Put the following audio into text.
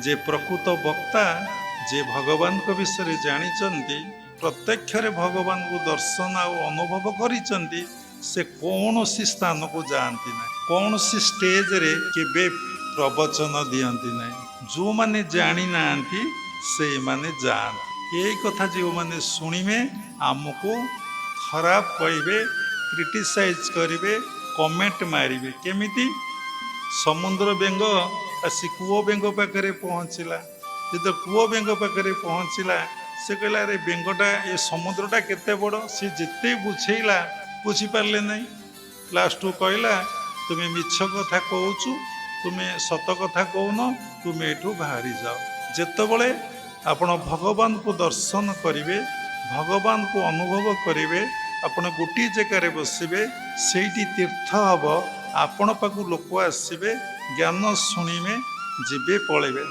जे प्रकृत वक्ता जे भगवान को विषय जानी प्रत्यक्ष भगवान को दर्शन आ अनुभव करिसें से कौन सी स्थान को जाती ना कौन सी स्टेज रे केबे प्रवचन दियंती ना जो माने जानी ना से माने जाती यही कथा जो माने शुणिबे आमको खराब कहे क्रिटिसाइज करेंगे कमेंट मारे केमिति समुद्र बेंग आसी कूओ बेंग पाखे पहुँचला जो कूओ बेंग पाखे पहुँचला से कहला अरे बेंगटा ये समुद्रटा केते बड़ सी जिते बुझेला बुझीपारे ना लास्ट कहला तुम्हें मिछ कथा कहूचु तुम्हें सत कथा कहून तुम्हें एठू बाहरी जाओ जितेबले आपण भगवान को दर्शन करेंगे भगवान को अनुभव करेंगे आपण गोटे जगार बसवे से तीर्थ हम आपण पाक लोक आसवे ज्ञान शुणिबे जीवे पलैबे।